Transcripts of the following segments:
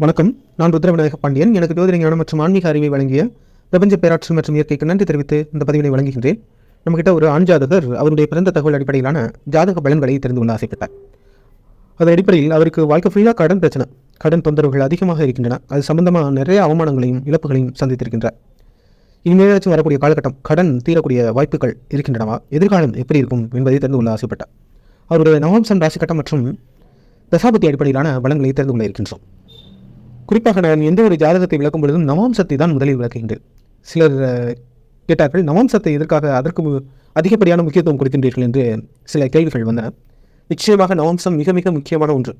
வணக்கம். நான் ருத்ரவிநாயக பாண்டியன். எனக்கு ஜோதிட ஞானம் மற்றும் ஆன்மீக அறிவை வழங்கிய பிரபஞ்ச பேராற்றல் மற்றும் இயற்கைக்கு நன்றி தெரிவித்து இந்த பதிவினை வழங்குகின்றேன். நம்மகிட்ட ஒரு ஆண் ஜாதகர் அவருடைய பிறந்த தகவல் அடிப்படையிலான ஜாதக பலன்களை தெரிந்து கொள்ள ஆசைப்பட்டார். அதன் அடிப்படையில் அவருக்கு வாழ்க்கை ஃபுல்லாக கடன் பிரச்சனை, கடன் தொந்தரவுகள் அதிகமாக இருக்கின்றன. அது சம்பந்தமாக நிறைய அவமானங்களையும் இழப்புகளையும் சந்தித்திருக்கின்றார். இனிமேலாச்சும் வரக்கூடிய காலகட்டம் கடன் தீரக்கூடிய வாய்ப்புகள் இருக்கின்றனவா, எதிர்காலம் எப்படி இருக்கும் என்பதை தெரிந்து கொள்ள ஆசைப்பட்டார். அவருடைய நவம்சன் ராசி கட்டம் மற்றும் தசாபதி அடிப்படையிலான பலன்களை தெரிந்து கொள்ள இருக்கின்றோம். குறிப்பாக நான் எந்த ஒரு ஜாதகத்தை விளக்கும் பொழுதும் நவாம்சத்தை தான் முதலில் விளக்குகின்றேன். சிலர் கேட்டார்கள், நவாம்சத்தை எதற்காக அதற்கு அதிகப்படியான முக்கியத்துவம் கொடுக்கின்றீர்கள் என்று சில கேள்விகள் வந்தன. நிச்சயமாக நவாம்சம் மிக மிக முக்கியமான ஒன்று.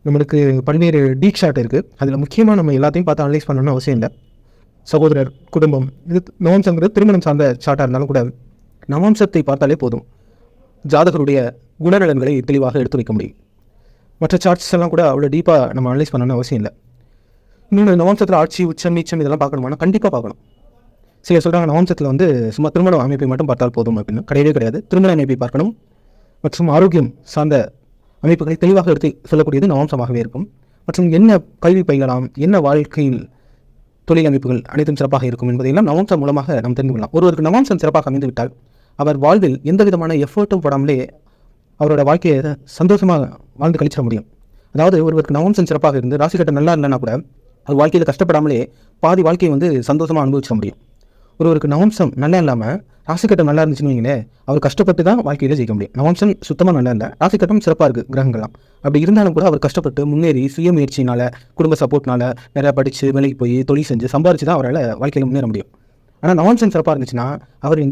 நம்மளுக்கு பல்வேறு டீப் ஷாட் இருக்குது. அதில் முக்கியமாக நம்ம எல்லாத்தையும் பார்த்து அனலைஸ் பண்ணணும்னு அவசியம் இல்லை. சகோதரர், குடும்பம், இது நவாம்சங்கிறது திருமணம் சார்ந்த ஷாட்டாக இருந்தாலும் கூட நவாம்சத்தை பார்த்தாலே போதும் ஜாதகருடைய குணநலன்களை தெளிவாக எடுத்து வைக்க முடியும். மற்ற சார்ட்ஸ் எல்லாம் கூட அவ்வளோ டீப்பாக நம்ம அனலைஸ் பண்ணணும்னு அவசியம் இல்லை. இன்னொன்று, நவம்சத்தில் ஆட்சி, உச்சம், நீச்சம் இதெல்லாம் பார்க்கணுமானா கண்டிப்பாக பார்க்கணும். சில சொல்கிறாங்க நவம்சத்தில் சும்மா திருமண அமைப்பை மட்டும் பார்த்தால் போதும் அப்படின்னு. கிடையவே கிடையாது. திருமண அமைப்பை பார்க்கணும் மற்றும் ஆரோக்கியம் சார்ந்த அமைப்புகளை தெளிவாக எடுத்து சொல்லக்கூடியது நவம்சமாகவே இருக்கும். மற்றும் என்ன கல்வி பயிலலாம், என்ன வாழ்க்கையில் தொழில் அமைப்புகள் அனைத்தும் சிறப்பாக இருக்கும் என்பதையெல்லாம் நவம்சம் மூலமாக நாம் தெரிந்து கொள்ளலாம். ஒருவருக்கு நவம்சம் சிறப்பாக அமைந்துவிட்டால் அவர் வாழ்வில் எந்த விதமான எஃபர்ட்டும் போடாமலே அவரோட வாழ்க்கையை சந்தோஷமாக வாழ்ந்து கழிச்சிட முடியும். அதாவது ஒருவருக்கு நவம்சம் சிறப்பாக இருந்து ராசி கட்டம் நல்லா இல்லைன்னா கூட அது வாழ்க்கையில் கஷ்டப்படாமலே பாதி வாழ்க்கையை சந்தோஷமாக அனுபவிச்சிட முடியும். ஒருவருக்கு நவம்சம் நல்லா இல்லாமல் ராசி கட்டம் நல்லா இருந்துச்சுன்னு வைங்களேன், அவர் கஷ்டப்பட்டு தான் வாழ்க்கையில் ஜெயிக்க முடியும். நவம்சம் சுத்தமாக நல்லா இல்லை, ராசி கட்டம் சிறப்பாக இருக்குது, கிரகங்கள்லாம் அப்படி இருந்தாலும் கூட அவர் கஷ்டப்பட்டு முன்னேறி சுய முயற்சினால், குடும்ப சப்போர்ட்னால நிறையா படித்து வேலைக்கு போய் தொழில் செஞ்சு சம்பாரிச்சு தான் அவரால் வாழ்க்கையில் முன்னேற முடியும். ஆனால் நவம்சம் சிறப்பாக இருந்துச்சுன்னா அவர்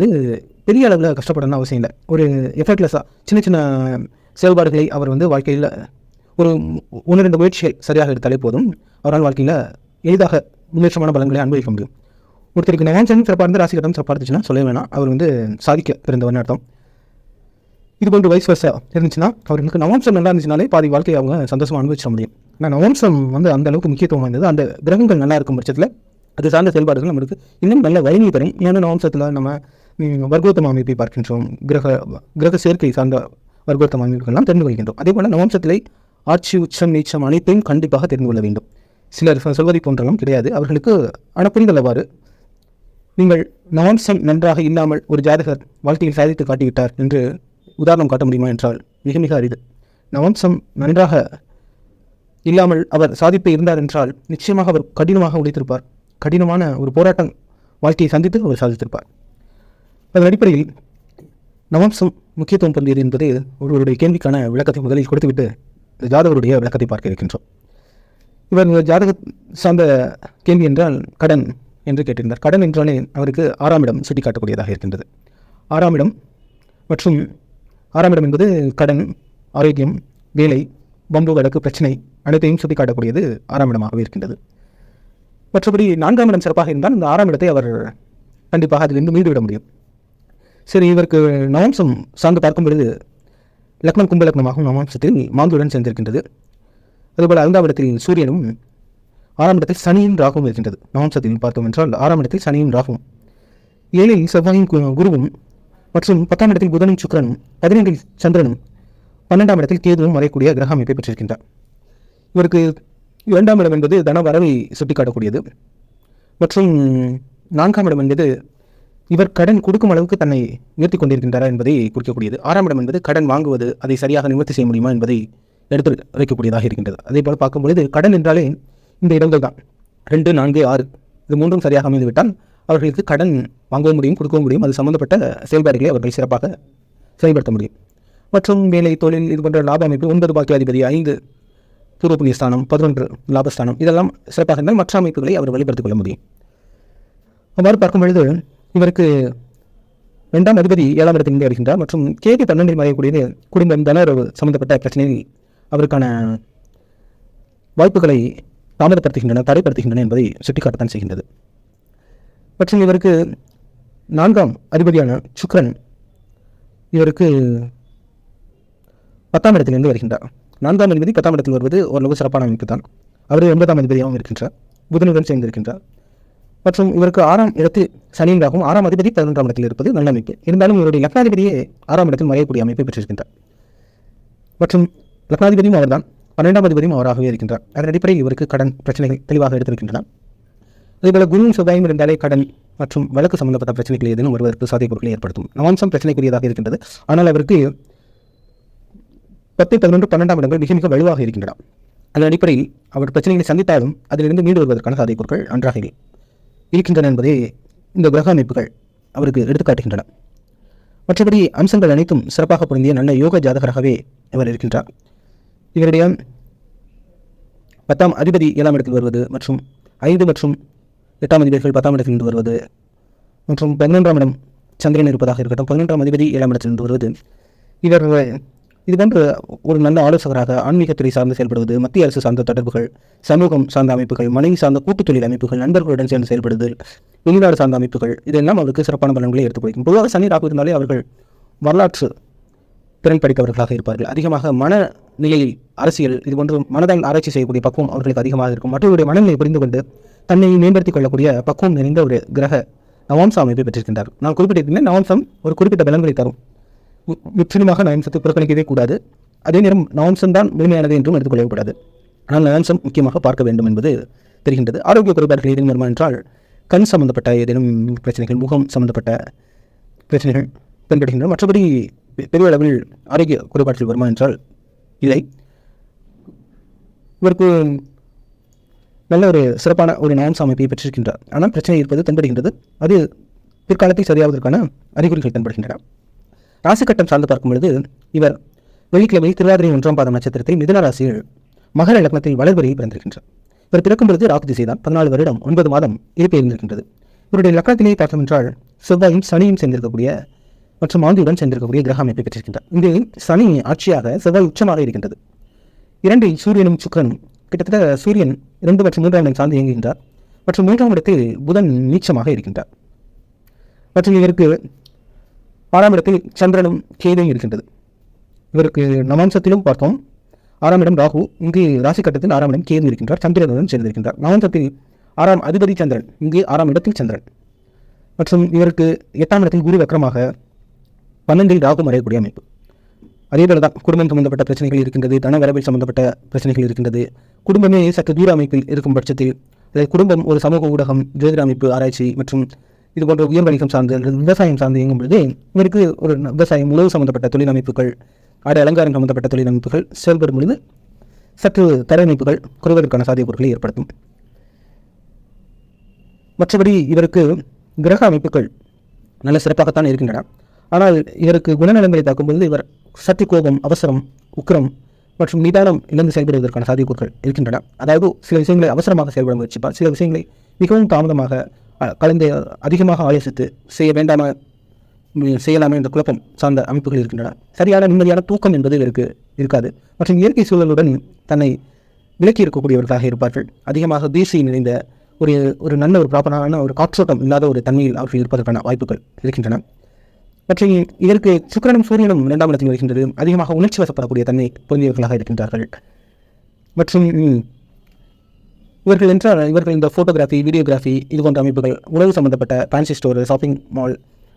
பெரிய அளவில் கஷ்டப்படணும்னு அவசியம் இல்லை. ஒரு எஃபர்ட்லெஸ்ஸாக சின்ன சின்ன செயல்பாடுகளை அவர் வாழ்க்கையில் ஒரு 1-2 முயற்சிகள் சரியாக எடுத்தாலே போதும் அவரால் வாழ்க்கையில் எளிதாக முன்னேற்றமான பலன்களை அனுபவிக்க முடியும். ஒருத்தருக்கு நவம்சம் சிறப்பாக இருந்து ராசி கட்டம் சிறப்பாக இருந்துச்சுன்னா சொல்ல வேணாம், அவர் சாதிக்க பிறந்தவர்னு அர்த்தம். இது போன்று வயசு வருஷம் இருந்துச்சுன்னா அவர்களுக்கு நவம்சம் நல்லா இருந்துச்சுனாலே பாதி வாழ்க்கையை அவங்க சந்தோஷமாக அனுபவிச்சிட முடியும். ஆனால் நவம்சம் அந்த அளவுக்கு முக்கியத்துவம் வாய்ந்தது. அந்த கிரகங்கள் நல்லா இருக்கும் பட்சத்தில் அது சார்ந்த செயல்பாடுகள் நம்மளுக்கு இன்னும் நல்ல வலிமை பெறும். ஏன்னா நவம்சத்தில் நம்ம வர்க்கோத்தம அமைப்பை பார்க்கின்றோம், கிரக சேர்க்கை சார்ந்த வர்க்கோத்தம அமைப்புகள்லாம் தெரிந்து கொள்கின்றோம். அதே போல் நவம்சத்திலே ஆட்சி, உச்சம், நீச்சம் அனைத்தையும் கண்டிப்பாக தெரிந்து கொள்ள வேண்டும். சிலர் சொல்வதை போன்றெல்லாம் கிடையாது. அவர்களுக்கு புரிந்தளவாறு நீங்கள் நவம்சம் நன்றாக இல்லாமல் ஒரு ஜாதகர் வாழ்க்கையில் சாதித்து காட்டிவிட்டார் என்று உதாரணம் காட்ட முடியுமா என்றால் மிக மிக அரிது. நவம்சம் நன்றாக இல்லாமல் அவர் சாதிப்பு இருந்தார் என்றால் நிச்சயமாக அவர் கடினமாக உழைத்திருப்பார். கடினமான ஒரு போராட்டம் வாழ்க்கையை சந்தித்து அவர் சாதித்திருப்பார். அதன் அடிப்படையில் நவம்சம் முக்கியத்துவம் பொருந்தியது என்பது ஒருவருடைய கேள்விக்கான விளக்கத்தை முதலில் கொடுத்துவிட்டு ஜாதகருடைய விளக்கத்தை பார்க்க இருக்கின்றோம். இவர் ஜாதக சார்ந்த கேள்வி என்றால் கடன் என்று கேட்டிருந்தார். கடன் என்றாலே அவருக்கு 6ஆம் இடம் சுட்டி காட்டக்கூடியதாக இருக்கின்றது. 6ஆம் இடம் மற்றும் 6ஆம் இடம் என்பது கடன், ஆரோக்கியம், வேலை, வம்பு வழக்கு, பிரச்சனை அனைத்தையும் சுட்டி காட்டக்கூடியது 6ஆம் இடமாகவே இருக்கின்றது. மற்றபடி 4ஆம் இடம் சிறப்பாக இருந்தால் இந்த 6ஆம் இடத்தை அவர் கண்டிப்பாக அதிலிருந்து மீண்டு விட முடியும். சரி, இவருக்கு நவம்சம் சார்ந்து பார்க்கும் பொழுது லக்னம் கும்ப லக்னமாகவும் நவம்சத்தில் மாந்துடன் சேர்ந்திருக்கின்றது. அதுபோல் 5ஆம் இடத்தில் சூரியனும் 6ஆம் இடத்தில் சனியும் ராகுவும் இருக்கின்றது. நவம்சத்தில் பார்த்தோம் என்றால் 6ஆம் இடத்தில் சனியும் ராகுவும், 7இல் செவ்வாயும் குருவும் மற்றும் 10ஆம் இடத்தில் புதனும் சுக்கிரனும் 15இல் சந்திரனும் 12ஆம் இடத்தில் கேதுவும் வரையக்கூடிய கிரக அமைப்பை பெற்றிருக்கின்றார். இவருக்கு 2ஆம் இடம் என்பது தன வரவை சுட்டிக்காட்டக்கூடியது மற்றும் 4ஆம் இடம் என்பது இவர் கடன் கொடுக்கும் அளவுக்கு தன்னை உயர்த்தி கொண்டிருக்கின்றாரா என்பதை குறிக்கக்கூடியது. 6ஆம் இடம் என்பது கடன் வாங்குவது, அதை சரியாக நிவர்த்தி செய்ய முடியுமா என்பதை எடுத்து வைக்கக்கூடியதாக இருக்கின்றது. அதே போல் பார்க்கும்பொழுது கடன் என்றாலே இந்த இடங்கள் தான் 2, 4, 6 இது 3ம் சரியாக அமைந்துவிட்டால் அவர்களுக்கு கடன் வாங்கவும் முடியும், கொடுக்கவும் முடியும். அது சம்பந்தப்பட்ட செயல்பாடுகளை அவர்கள் சிறப்பாக செயல்படுத்த முடியும். மற்றும் வேலை, தொழில் இது போன்ற லாப அமைப்பு 9 பாக்கியாதிபதி, 5 பூர்வ புண்ணியஸ்தானம், 11 லாபஸ்தானம் இதெல்லாம் சிறப்பாக இருந்தால் மற்ற அமைப்புகளை அவர் வெளிப்படுத்திக் கொள்ள முடியும். அவ்வாறு பார்க்கும் பொழுது இவருக்கு 2ஆம் அதிபதி 7ஆம் இடத்தில் வருகின்றார் மற்றும் கேது 12இல் மறையக்கூடியது குடும்பம், தனஉறவு சம்பந்தப்பட்ட பிரச்சனையில் அவருக்கான வாய்ப்புகளை தாமதப்படுத்துகின்றன, தடைப்படுத்துகின்றன என்பதை சுட்டிக்காட்டத்தான் செய்கின்றது. மற்றும் இவருக்கு 4ஆம் அதிபதியான சுக்கிரன் இவருக்கு 10ஆம் இடத்திலிருந்து வருகின்றார். 4ஆம் அதிபதி 10ஆம் இடத்தில் வருவது ஓரளவு சிறப்பான அமைப்பு தான். அவர் 9ஆம் அதிபதியாகவும் இருக்கின்றார், புதனுடன் சேர்ந்திருக்கின்றார். மற்றும் இவருக்கு 6ஆம் இடத்தில் சனியும் ராகும், 6ஆம் அதிபதி 11ஆம் இடத்தில் இருப்பது நல்ல அமைப்பு. இருந்தாலும் இவருடைய லக்னாதிபதியே 6ஆம் இடத்தில் மறையக்கூடிய அமைப்பை பெற்றிருக்கின்றார். மற்றும் லக்னாதிபதியும் அவர்தான், 12ஆம் அதிபதியும் அவராகவே இருக்கின்றார். அதன் அடிப்படையில் இவருக்கு கடன் பிரச்சனைகள் தெளிவாக எடுத்திருக்கின்றன. அதேபோல குருவும் செவ்வாயும் இருந்தாலே கடன் மற்றும் வழக்கு சம்பந்தப்பட்ட பிரச்சனைகள் ஏதேனும் வருவதற்கு சாத்தியக்கூறுகளை ஏற்படுத்தும். நவாம்சம் பிரச்சனைக்குரியதாக இருக்கின்றது. ஆனால் அவருக்கு 10, 11, 12ஆம் இடங்கள் மிக மிக வலுவாக இருக்கின்றன. அதன் அடிப்படையில் அவர் பிரச்சனைகளை சந்தித்தாலும் அதிலிருந்து மீண்டு வருவதற்கான சாத்தியக்கூறுகள் நன்றாக இருக்கின்றன என்பதை இந்த கிரக அமைப்புகள் அவருக்கு எடுத்துக்காட்டுகின்றன. மற்றபடி அம்சங்கள் அனைத்தும் சிறப்பாக பொருந்திய நல்ல யோக ஜாதகராகவே இவர் இருக்கின்றார். இவருடைய 10ஆம் அதிபதி 7ஆம் இடத்தில் வருவது மற்றும் 5 மற்றும் 8ஆம் அதிபதிகள் 10ஆம் இடத்திலிருந்து வருவது மற்றும் 11ஆம் இடம் சந்திரன் இருப்பதாக இருக்கட்டும், 11ஆம் அதிபதி 7ஆம் இடத்திலிருந்து வருவது, இவர் இதுபோன்று ஒரு நல்ல ஆலோசகராக ஆன்மீகத்துறை சார்ந்து செயல்படுவது, மத்திய அரசு சார்ந்த தொடர்புகள், சமூகம் சார்ந்த அமைப்புகள், மனைவி சார்ந்த கூட்டுத் தொழில் அமைப்புகள், நண்பர்களுடன் சேர்ந்து செயல்படுதல், வெளிநாடு சார்ந்த அமைப்புகள், இதெல்லாம் அவருக்கு சிறப்பான பலன்களை எடுத்துக் கொடுக்கும். பொதுவாக சனி ராகு இருந்தாலே அவர்கள் வரலாற்று திறன் படித்தவர்களாக இருப்பார்கள். அதிகமாக மனநிலையில் அரசியல் இதுபோன்று மனதால் ஆராய்ச்சி செய்யக்கூடிய பக்குவம் அவர்களுக்கு அதிகமாக இருக்கும். மற்றவருடைய மனநிலையை புரிந்து கொண்டு தன்னை மேம்படுத்திக் கொள்ளக்கூடிய பக்குவம் நிறைந்த ஒரு கிரக நவாம்ச அமைப்பை பெற்றிருக்கின்றார். நான் குறிப்பிட்டிருந்தேன், நவாம்சம் ஒரு குறிப்பிட்ட பலன்களை தரும். முற்றிலுமாக நவாம்சத்தை புறக்கணிக்கவே கூடாது. அதே நேரம் நவாம்சம் தான் முழுமையானது என்றும் எடுத்துக்கொள்ளக்கூடாது. ஆனால் நவாம்சம் முக்கியமாக பார்க்க வேண்டும் என்பது தெரிகின்றது. ஆரோக்கிய குறைபாடுகள் ஏதேனும் வருமா என்றால் கண் சம்பந்தப்பட்ட ஏதேனும் பிரச்சனைகள், முகம் சம்பந்தப்பட்ட பிரச்சனைகள் தென்படுகின்றன. மற்றபடி பெரிய அளவில் ஆரோக்கிய குறைபாடுகள் வருமா என்றால் இல்லை. இவருக்கு நல்ல ஒரு சிறப்பான ஒரு நவாம்ச அமைப்பை பெற்றிருக்கின்றார். ஆனால் பிரச்சனை இருப்பது தென்படுகின்றது. அது பிற்காலத்தில் சரியாவதற்கான அறிகுறிகள் தென்படுகின்றன. ராசி கட்டம் சார்ந்து பார்க்கும் பொழுது இவர் வெள்ளிக்கிழமை திருவாதிரை 1ஆம் பாதம் நட்சத்திரத்தில் மிதுன ராசியில் மகர லக்னத்தில் வளர்வரையில் பிறந்திருக்கின்றார். இவர் பிறக்கும் பொழுது ராகு திசைதான் 14 வருடம் 9 மாதம் இருப்பே இருந்திருக்கின்றது. இவருடைய லக்னத்திலே பார்த்தோம் என்றால் செவ்வாயும் சனியும் சேர்ந்திருக்கக்கூடிய மற்றும் ஆண்டியுடன் சேர்ந்திருக்கக்கூடிய கிரக அமைப்பை பெற்றிருக்கின்றார். இங்கு சனி ஆட்சியாக செவ்வாய் உச்சமாக இருக்கின்றது. 2 சூரியனும் சுக்கிரனும் கிட்டத்தட்ட சூரியன் 2 மற்றும் 3ஆம் இடம் சார்ந்து இயங்குகின்றார். மற்றும் 3ஆம் இடத்தில் புதன் நீச்சமாக இருக்கின்றார். மற்றும் இவருக்கு 6ஆம் இடத்தில் சந்திரனும் கேதுவும் இருக்கின்றது. இவருக்கு நவாம்சத்திலும் பார்த்தோம் 6ஆம் இடம் ராகு, இங்கு ராசி கட்டத்தில் 6ஆம் இடம் கேது இருக்கின்றார், சந்திரனுடன் சேர்ந்திருக்கின்றார். நவாம்சத்தில் 6ஆம் அதிபதி சந்திரன், இங்கு 6ஆம் இடத்தில் சந்திரன். மற்றும் இவருக்கு 8ஆம் இடத்தில் குரு வக்ரமாக 12இல் ராகு மறையக்கூடிய அமைப்பு. அதேபோல தான் குடும்பம் சம்பந்தப்பட்ட பிரச்சனைகள் இருக்கின்றது, தன வரவில் சம்பந்தப்பட்ட பிரச்சனைகள் இருக்கின்றது. குடும்பமே சற்று தூர அமைப்பில் இருக்கும் பட்சத்தில், அதாவது குடும்பம் ஒரு சமூக ஊடகம், ஜோதிட அமைப்பு, ஆராய்ச்சி மற்றும் இது போன்ற உயர் வணிகம் சார்ந்து விவசாயம் சார்ந்து இயங்கும் பொழுது இவருக்கு ஒரு விவசாயம், உணவு சம்பந்தப்பட்ட தொழில் அமைப்புகள், ஆடை அலங்காரம் சம்பந்தப்பட்ட தொழில் அமைப்புகள் செயல்படும் பொழுது சற்று தர அமைப்புகள் குறைவதற்கான சாத்தியக்கூறுகளை ஏற்படுத்தும். மற்றபடி இவருக்கு கிரக அமைப்புகள் நல்ல சிறப்பாகத்தான் இருக்கின்றன. ஆனால் இவருக்கு குணநலங்களை தாக்கும்போது இவர் சற்று கோபம், அவசரம், உக்கிரம் மற்றும் நிதானம் இழந்து செயல்படுவதற்கான சாத்தியக்கூறுகள் இருக்கின்றன. அதாவது சில விஷயங்களை அவசரமாக செயல்பட முயற்சிப்பார், சில விஷயங்களை மிகவும் தாமதமாக கலந்து அதிகமாக ஆலோசித்து செய்ய வேண்டாம செய்யலாமே என்ற குழப்பம் சார்ந்த அமைப்புகள் இருக்கின்றன. சரியான நிம்மதியான தூக்கம் என்பது இவருக்கு இருக்காது. மற்றும் இயற்கை சூழலுடன் தன்னை விலக்கி இருக்கக்கூடியவர்களாக இருப்பார்கள். அதிகமாக தேசிய நிறைந்த ஒரு நல்ல ஒரு ப்ராப்பரான ஒரு காற்றோட்டம் இல்லாத ஒரு தன்மையில் அவர்கள் இருப்பதற்கான வாய்ப்புகள் இருக்கின்றன. மற்றும் இதற்கு சுக்கிரனும் சூரியனும் 2ஆம் இடத்தில் வருகின்றது. அதிகமாக உணர்ச்சி வசப்படக்கூடிய தன்மை பொருந்தியவர்களாக இருக்கின்றார்கள். மற்றும் இவர்கள் இந்த ஃபோட்டோகிராஃபி, வீடியோகிராஃபி இது போன்ற அமைப்புகள், உணவு சம்பந்தப்பட்ட fancy store, shopping mall,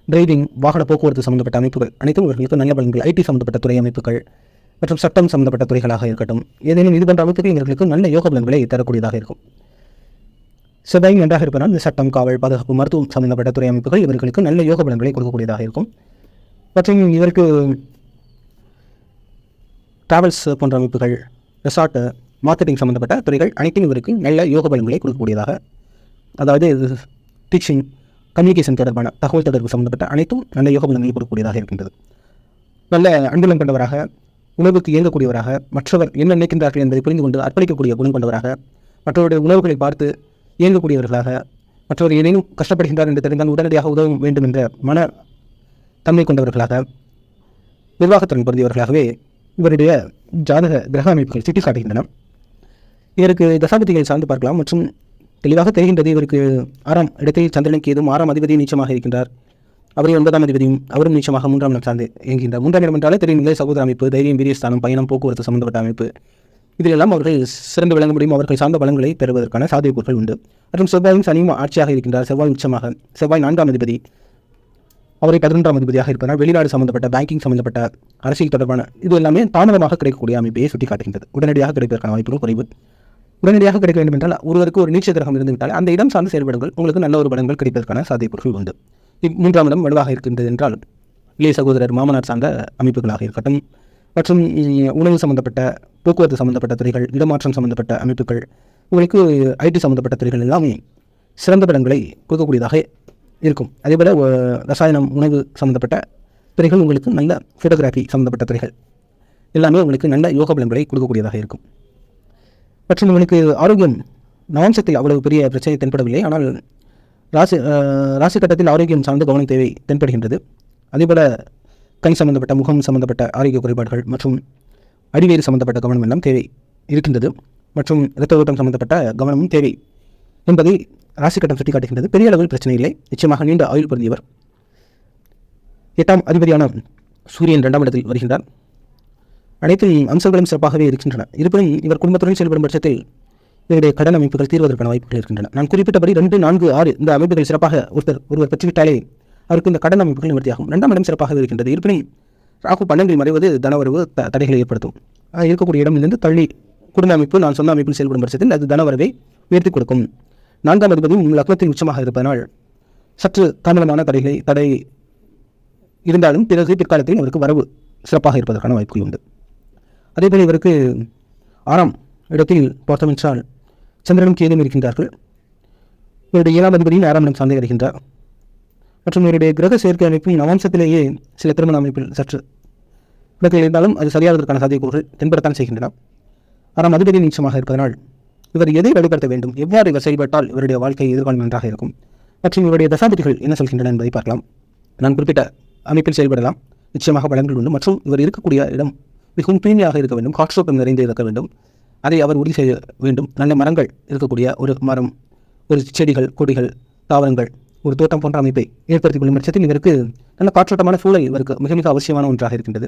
driving, வாகன போக்குவரத்து சம்பந்தப்பட்ட அமைப்புகள் அனைத்தும் இவர்களுக்கு நல்ல பலன்கள். ஐடி சம்பந்தப்பட்ட துறை அமைப்புகள் மற்றும் சட்டம் சம்பந்தப்பட்ட துறைகளாக இருக்கட்டும், ஏதேனும் இது போன்ற அமைப்புகள் இவர்களுக்கு நல்ல யோக பலன்களை தரக்கூடியதாக இருக்கும். செவ்வாயும் நன்றாக இருப்பதால் இந்த சட்டம், காவல், பாதுகாப்பு, மருத்துவம் சம்பந்தப்பட்ட துறை அமைப்புகள் இவர்களுக்கு நல்ல யோக பலன்களை கொடுக்கக்கூடியதாக இருக்கும். மற்றும் இவருக்கு டிராவல்ஸ் போன்ற அமைப்புகள், ரெசார்ட், மார்க்கெட்டிங் சம்பந்தப்பட்ட துறைகள் அனைத்தும் இவருக்கு நல்ல யோக பலன்களை கொடுக்கக்கூடியதாக, அதாவது டீச்சிங், கம்யூனிகேஷன் தொடர்பான தகவல் தொடர்பு சம்பந்தப்பட்ட அனைத்தும் நல்ல யோக பலன்களை கொடுக்கக்கூடியதாக இருக்கின்றது. நல்ல அன்புலம் கொண்டவராக, உணவுக்கு இயங்கக்கூடியவராக, மற்றவர் என்ன நினைக்கின்றார்கள் என்பதை புரிந்து கொண்டு அர்ப்பணிக்கக்கூடிய குணம் கொண்டவராக, மற்றவருடைய உணவுகளை பார்த்து இயங்கக்கூடியவர்களாக, மற்றவர் ஏதேனும் கஷ்டப்படுகின்றார் என்று தெரிந்தால் உடனடியாக உதவ வேண்டும் என்ற மன தன்மை கொண்டவர்களாக, நிர்வாகத்திறன் பொருந்தியவர்களாகவே இவருடைய ஜாதக கிரக அமைப்புகள் சுட்டி காட்டுகின்றன. இவருக்கு தசாபதிகளை சார்ந்து பார்க்கலாம். மற்றும் தெளிவாக தெரிகின்றது, இவருக்கு 6ஆம் இடத்தில் சந்திரன் கேதும் 6ஆம் அதிபதியும் நீச்சமாக இருக்கின்றார். அவரே 9ஆம் அதிபதியும் அவரும் நீச்சமாக 3ஆம் இடம் சார்ந்து இயங்குகின்றார். 3ஆம் இடம் என்றாலே தெரியும், நிலை சகோதர அமைப்பு, தைரியம், வீரியஸ்தானம், பயணம், போக்குவரத்து சம்பந்தப்பட்ட அமைப்பு. இதிலெல்லாம் அவர்கள் சிறந்து விளங்க முடியும். அவர்கள் சார்ந்த பலன்களை பெறுவதற்கான சாத்தியக்கூறுகள் உண்டு. மற்றும் செவ்வாயும் சனியும் ஆட்சியாக இருக்கின்றார். செவ்வாய் உச்சமாக, செவ்வாய் 4ஆம் அதிபதி, அவரை 11ஆம் அதிபதியாக இருப்பதனால் வெளிநாடு சம்பந்தப்பட்ட பேங்கிங் சம்பந்தப்பட்ட அரசியல் தொடர்பான இது எல்லாமே தாமதமாக கிடைக்கக்கூடிய அமைப்பையை சுட்டிக்காட்டுகின்றது. உடனடியாக கிடைப்பதற்கான வாய்ப்புகள் குறைவு. உடனடியாக கிடைக்க வேண்டும் என்றால் ஒருவருக்கு ஒரு நீச்ச கிரகம் இருந்துவிட்டால் அந்த இடம் சார்ந்த செயல்படுங்கள் உங்களுக்கு நல்ல ஒரு பலன்கள் கிடைப்பதற்கான சாத்தியக்கூறுகள் உண்டு. 3ஆம் இடம் வலுவாக இருக்கின்றது என்றால் இளைய சகோதரர் மாமனார் சார்ந்த அமைப்புகளாக இருக்கட்டும் மற்றும் உணவு சம்பந்தப்பட்ட போக்குவரத்து சம்பந்தப்பட்ட துறைகள், இடமாற்றம் சம்பந்தப்பட்ட அமைப்புகள், உங்களுக்கு ஐடி சம்பந்தப்பட்ட துறைகள் எல்லாமே சிறந்த பலன்களை கொடுக்கக்கூடியதாக இருக்கும். அதேபோல் ரசாயனம், உணவு சம்பந்தப்பட்ட துறைகள் உங்களுக்கு நல்ல ஃபோட்டோகிராஃபி சம்பந்தப்பட்ட துறைகள் எல்லாமே உங்களுக்கு நல்ல யோக பலன்களை கொடுக்கக்கூடியதாக இருக்கும். மற்றும் உங்களுக்கு ஆரோக்கியம் நவாம்சத்தில் அவ்வளவு பெரிய பிரச்சனை தென்படவில்லை. ஆனால் ராசி கட்டத்தில் ஆரோக்கியம் சார்ந்த கவனம் தேவை தென்படுகின்றது. அதேபோல் கண் சம்பந்தப்பட்ட, முகம் சம்பந்தப்பட்ட ஆரோக்கிய குறைபாடுகள் மற்றும் அடிவேறு சம்பந்தப்பட்ட கவனம் எல்லாம் தேவை இருக்கின்றது. மற்றும் இரத்த ஓட்டம் சம்பந்தப்பட்ட கவனமும் தேவை என்பதை ராசி கட்டம் சுட்டிக்காட்டுகின்றது. பெரிய அளவில் பிரச்சனை இல்லை. நிச்சயமாக நீண்ட ஆயுள் பொருந்தியவர். 8ஆம் அதிபதியான சூரியன் 2ஆம் இடத்தில் வருகின்றார். அனைத்து அம்சங்களும் சிறப்பாகவே இருக்கின்றன. இருப்பினும் இவர் குடும்பத்துடன் செயல்படும் பட்சத்தில் இவருடைய கடன் அமைப்புகள் தீர்வதற்கான வாய்ப்புகள் இருக்கின்றன. நான் குறிப்பிட்டபடி 2, 4, 6 இந்த அமைப்புகள் சிறப்பாக ஒருவர் பெற்றுவிட்டாலே அவருக்கு இந்த கடன் அமைப்புகள் நிவர்த்தியாகும். 2ஆம் இடம் சிறப்பாக இருக்கின்றது. இருப்பினும் ராகு 12இல் மறைவது தனவரவு தடைகளை ஏற்படுத்தும். இருக்கக்கூடிய இடமிலிருந்து தள்ளி குடும்ப அமைப்பு நான் சொன்ன அமைப்பில் செயல்படும் பட்சத்தில் அது தனவரவை உயர்த்தி கொடுக்கும். 4ஆம் அதிபதியும் லக்னத்தில் உச்சமாக இருப்பதனால் சற்று தாமதமான தடை இருந்தாலும் பிற்காலத்தில் அவருக்கு வரவு சிறப்பாக இருப்பதற்கான வாய்ப்புகள் உண்டு. அதேபோல் இவருக்கு 6ஆம் இடத்தில் பார்த்தோம் என்றால் சந்திரனும் கேதும் இருக்கின்றார்கள். இவருடைய 7ஆம் அதிபதியும் 6ஆம் இடம் சார்ந்தே வருகின்றார். மற்றும் இவருடைய கிரக சேர்க்கை அமைப்பில் நவாம்சத்திலேயே சில திருமண அமைப்பில் சற்று விளக்கில் இருந்தாலும் அது சரியாவதற்கான சாத்தியக்கூறுகள் தென்படத்தான் செய்கின்றன. 6ஆம் அதிபதி நீச்சமாக இருப்பதனால் இவர் எதை வெளிப்படுத்த வேண்டும், எவ்வாறு இவர் செயல்பட்டால் இவருடைய வாழ்க்கை எதிர்காலம் நன்றாக இருக்கும் மற்றும் இவருடைய தசாபதிகள் என்ன சொல்கின்றன என்பதை பார்க்கலாம். நான் குறிப்பிட்ட அமைப்பில் செயல்படலாம். நிச்சயமாக பலன்கள் உண்டு. மற்றும் இவர் இருக்கக்கூடிய இடம் மிகவும் தூய்மையாக இருக்க வேண்டும், காற்றோட்டம் நிறைந்து இருக்க வேண்டும். அதை அவர் உறுதி செய்ய வேண்டும். நல்ல மரங்கள் இருக்கக்கூடிய ஒரு மரம், ஒரு செடிகள், கொடிகள், தாவரங்கள், ஒரு தோட்டம் போன்ற அமைப்பை ஏற்படுத்திக் கொள்ளும் பட்சத்தில் இவருக்கு நல்ல காற்றோட்டமான சூழல் இவருக்கு மிக மிக அவசியமான ஒன்றாக இருக்கின்றது.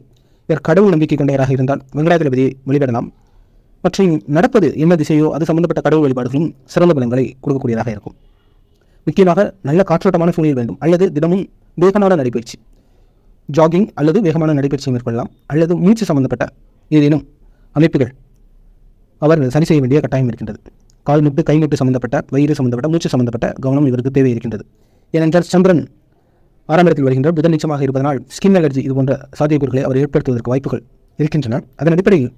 இவர் கடவுள் நம்பிக்கை கொண்டவராக இருந்தால் வெங்கடாஜலபதியை வழிபடலாம். மற்றும் நடப்பது என்ன திசையோ அது சம்பந்தப்பட்ட கடவுள் வழிபாடுகளும் சிறந்த பலன்களை கொடுக்கக்கூடியதாக இருக்கும். முக்கியமாக நல்ல காற்றோட்டமான சூழல் வேண்டும். அல்லது தினமும் வேகமான நடைபயிற்சி, ஜாகிங் அல்லது வேகமான நடைபயிற்சியை மேற்கொள்ளலாம். அல்லது மூச்சு சம்பந்தப்பட்ட ஏதேனும் அமைப்புகள் அவர் சரி செய்ய வேண்டிய கட்டாயம் இருக்கின்றது. கால் முட்டு, கை முட்டு சம்பந்தப்பட்ட, வயிறு சம்பந்தப்பட்ட, மூச்சு சம்பந்தப்பட்ட கவனம் இவருக்கு தேவை இருக்கின்றது. ஏனென்றால் சந்திரன் 6ஆம் இடத்தில் வருகின்ற புதன் நிச்சயமாக இருப்பதனால் ஸ்கின் அலர்ஜி இது போன்ற சாத்தியக்கூறுகளை அவர் ஏற்படுத்துவதற்கு வாய்ப்புகள் இருக்கின்றன. அதன் அடிப்படையில்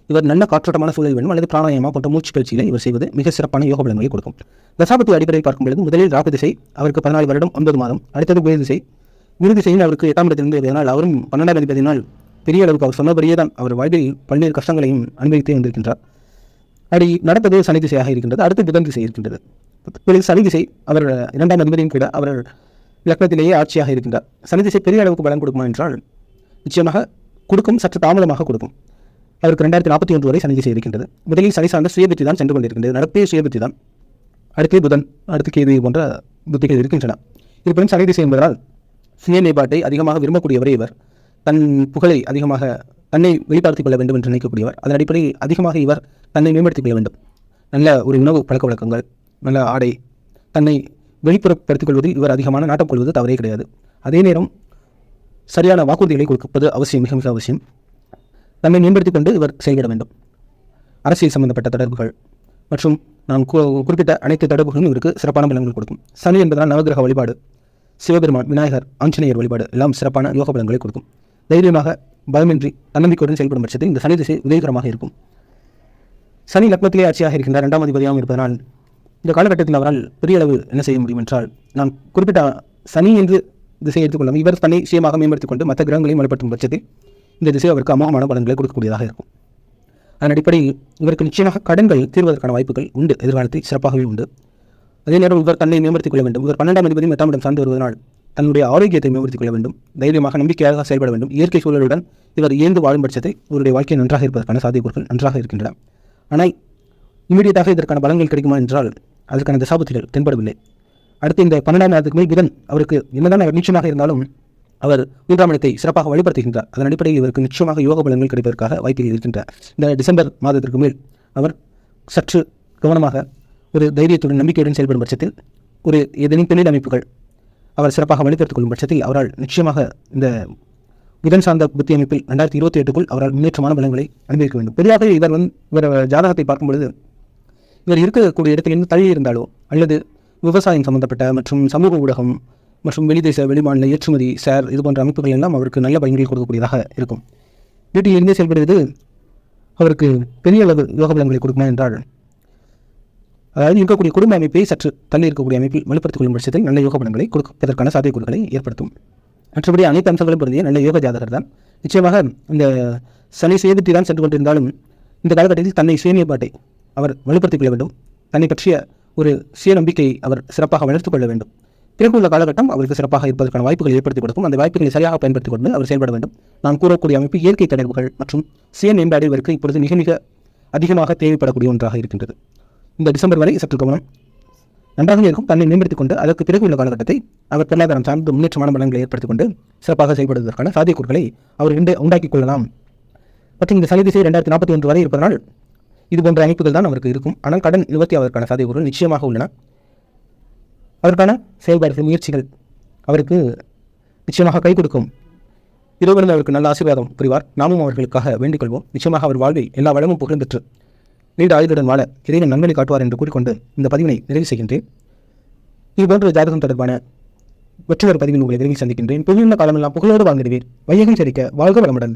இவர் நல்ல காற்றோட்டமான சூழல் வேண்டும் அல்லது பிராணாயாமா போன்ற மூச்சு பயிற்சிகளை இவர் செய்வது மிக சிறப்பான யோக பலன்களை கொடுக்கும். தசாபதி அடிப்படையில் பார்க்கும் பொழுது முதலில் ராகு திசை அவருக்கு 14 வருடம் 9 மாதம். அடுத்தது குரு திசை. குரு திசையில் அவருக்கு 8ஆம் இடத்திலிருந்து வருவதனால் அவரும் 12ஆம் அதிபதியினால் பெரிய அளவுக்கு அவர் சொன்னபடியே தான் அவர் வாழ்வில் பல்வேறு கஷ்டங்களையும் அனுபவித்தே வந்திருக்கின்றார். அப்படி நடப்பது சனி திசையாக இருக்கின்றது. அடுத்து புதன் திசை இருக்கின்றது. சனி திசை அவர் 2ஆம் அதிபதியும் கூட அவர் லக்னத்திலேயே ஆட்சியாக இருக்கின்றார். சனி திசை பெரிய அளவுக்கு பலன் கொடுக்குமா என்றால் நிச்சயமாக கொடுக்கும், சற்று தாமதமாக கொடுக்கும். அவருக்கு 2041 வரை சனி திசை இருக்கின்றது. முதலில் சனி சார்ந்த சுயபுத்தி தான் சென்று கொண்டிருக்கின்றது. நடப்பே சுயபுத்தி தான். அடுத்தே புதன், அடுத்து கேது போன்ற புத்திகள் இருக்கின்றன. இருப்பினும் சனி திசை என்பதால் சுய மேம்பாட்டை அதிகமாக விரும்பக்கூடியவரே இவர். தன் புகழை அதிகமாக தன்னை வெளிப்படுத்திக் கொள்ள வேண்டும் என்று நினைக்கக்கூடியவர். அதன் அடிப்படையில் அதிகமாக இவர் தன்னை மேம்படுத்திக் கொள்ள வேண்டும். நல்ல ஒரு உணவு பழக்க வழக்கங்கள், நல்ல ஆடை, தன்னை வெளிப்புறப்படுத்திக் கொள்வதில் இவர் அதிகமான நாட்டம் கொள்வது தவறே கிடையாது. அதே நேரம் சரியான வாக்குறுதிகளை கொடுப்பது அவசியம், மிக மிக அவசியம். தன்னை மேம்படுத்திக் கொண்டு இவர் செயல்பட வேண்டும். அரசியல் சம்பந்தப்பட்ட தொடர்புகள் மற்றும் நான் குறிப்பிட்ட அனைத்து தொடர்புகளும் இவருக்கு சிறப்பான பலன்கள் கொடுக்கும். சனி என்பதால் நவகிரக வழிபாடு, சிவபெருமான், விநாயகர், ஆஞ்சநேயர் வழிபாடு எல்லாம் சிறப்பான யோக பலன்களை கொடுக்கும். தைரியமாக பயமின்றி தன்னம்பிக்கையுடன் செயல்படும் பட்சத்தில் இந்த சனி திசை உதவிகரமாக இருக்கும். சனி லக்னத்திலே ஆட்சியாக இருக்கின்ற 2ஆம் அதிபதியாகவும் இருப்பதனால் இந்த காலகட்டத்தில் அவரால் பெரிய அளவு என்ன செய்ய முடியும் என்றால், நான் குறிப்பிட்ட சனி என்று திசையை எடுத்துக்கொள்ளாமல் இவர் தன்னை சுயமாக மேம்படுத்திக் கொண்டு மற்ற கிரகங்களையும் வழிபடுத்தும் பட்சத்தில் இந்த திசை அவருக்கு அமோகமான பலன்களை கொடுக்கக்கூடியதாக இருக்கும். அதன் அடிப்படையில் இவருக்கு நிச்சயமாக கடன்கள் தீர்வதற்கான வாய்ப்புகள் உண்டு, எதிர்காலத்தில் சிறப்பாகவே உண்டு. அதே நேரம் இவர் தன்னை மேம்படுத்திக் கொள்ள வேண்டும். இவர் 12ஆம் அதிபதி 8ஆம் இடம் சார்ந்து வருவதனால் தன்னுடைய ஆரோக்கியத்தை மேம்படுத்திக் கொள்ள வேண்டும். தைரியமாக நம்பிக்கையாக செயல்பட வேண்டும். இயற்கை சூழலுடன் இவர் இயந்து வாழும் பட்சத்தை இவருடைய வாழ்க்கை நன்றாக இருப்பதற்கான சாத்தியக்கூறுகள் நன்றாக இருக்கின்றன. ஆனால் இமீடியட்டாக இதற்கான பலன்கள் கிடைக்குமா என்றால் அதற்கான தசாபுத்திகள் தென்படவில்லை. அடுத்து இந்த 12ஆம் இடத்துக்கு மேல் புதன் அவருக்கு என்னதான் நிச்சயமாக இருந்தாலும் அவர் 3ஆம் இடத்தை சிறப்பாக வழிபடுத்துகின்றார். அதன் அடிப்படையில் இவருக்கு நிச்சயமாக யோக பலன்கள் கிடைப்பதற்காக வாய்ப்புகள் இருக்கின்றன. இந்த டிசம்பர் மாதத்திற்கு மேல் அவர் சற்று கவனமாக ஒரு தைரியத்துடன் நம்பிக்கையுடன் செயல்படும் பட்சத்தில் ஒரு ஏதேனும் தொழில் அமைப்புகள் அவர் சிறப்பாக வழித்தெடுத்துக் கொள்ளும் பட்சத்தில் அவரால் நிச்சயமாக இந்த புதன் சார்ந்த புத்தி அமைப்பில் 2028க்குள் அவரால் முன்னேற்றமான பலன்களை அனுபவிக்க வேண்டும். பெரியாக இவர் ஜாதகத்தை பார்க்கும் பொழுது இவர் இருக்கக்கூடிய இடத்திலிருந்து தள்ளி இருந்தாலோ அல்லது விவசாயம் சம்பந்தப்பட்ட மற்றும் சமூக ஊடகம் மற்றும் வெளிதேச வெளிமாநில ஏற்றுமதி ஷேர் இது போன்ற அமைப்புகள் எல்லாம் அவருக்கு நல்ல பயன்களை கொடுக்கக்கூடியதாக இருக்கும். வீட்டில் இருந்தே செயல்படுவது அவருக்கு பெரிய அளவு யோக பலன்களை கொடுக்குமா என்றால், அதாவது இருக்கக்கூடிய குடும்ப அமைப்பை சற்று தள்ளி இருக்கக்கூடிய அமைப்பில் வலுப்படுத்திக் கொள்ளும் பட்சத்தில் நல்ல யோக பலன்களை கொடுப்பதற்கான சாத்தியக்கூறுகளை ஏற்படுத்தும். மற்றபடி அனைத்து அம்சங்களும் பொருந்திய நல்ல யோக ஜாதகர் தான். நிச்சயமாக இந்த சனி சேதுட்டி தான் சென்று கொண்டிருந்தாலும் இந்த காலகட்டத்தில் தன்னை சுயநிலைப்பாட்டை அவர் வலுப்படுத்திக் கொள்ள வேண்டும். தன்னை பற்றிய ஒரு சுய நம்பிக்கையை அவர் சிறப்பாக வளர்த்துக் கொள்ள வேண்டும். பிறகு உள்ள காலகட்டம் அவருக்கு சிறப்பாக இருப்பதற்கான வாய்ப்புகளை ஏற்படுத்தி கொடுக்கும். அந்த வாய்ப்புகளை சரியாக பயன்படுத்திக் கொண்டு அவர் செயல்பட வேண்டும். நான் கூறக்கூடிய அமைப்பு இயற்கை தொடர்புகள் மற்றும் சுய மேம்பாடு இவருக்கு இப்பொழுது மிக மிக அதிகமாக தேவைப்படக்கூடிய ஒன்றாக இருக்கின்றது. இந்த டிசம்பர் வரை சற்று கவனம் நன்றாக இருக்கும். தன்னை மேம்படுத்திக் கொண்டு அதற்கு பிறகு உள்ள காலகட்டத்தை அவர் பொருளாதாரம் சார்ந்து முன்னேற்றமான பலன்களை ஏற்படுத்திக் கொண்டு சிறப்பாக செயல்படுவதற்கான சாத்தியக்கூறுகளை அவர் உண்டாக்கிக் கொள்ளலாம். மற்றும் இந்த சனி திசை 2041 வரை இருப்பதனால் இது போன்ற அமைப்புகள் தான் அவருக்கு இருக்கும். ஆனால் கடன் நிவர்த்தி அவருக்கான சாத்தியக்கூறுகள் நிச்சயமாக உள்ளன. அதற்கான செயல்பாடுகள் முயற்சிகள் அவருக்கு நிச்சயமாக கை கொடுக்கும். இறைவன் அவருக்கு நல்ல ஆசீர்வாதம் புரிவார். நாமும் அவர்களுக்காக வேண்டிக் கொள்வோம். நிச்சயமாக அவர் வாழ்வில் எல்லா வளமும் புகழும் பெற்று நீண்ட ஆயுளுடன் வாழ இறைவன் நன்மையை காட்டுவார் என்று கூறிக்கொண்டு இந்த பதிவினை நிறைவு செய்கின்றேன். இதுபோன்ற ஜாதகம் தொடர்பான வெற்றிவர் பதிவில் உங்களை விரைவில் சந்திக்கின்றேன். புகழுள்ள காலமெல்லாம் புகழோடு வாழ்ந்திடுவீர். வையகம் செழிக்க வாழ்க வளமுடன்.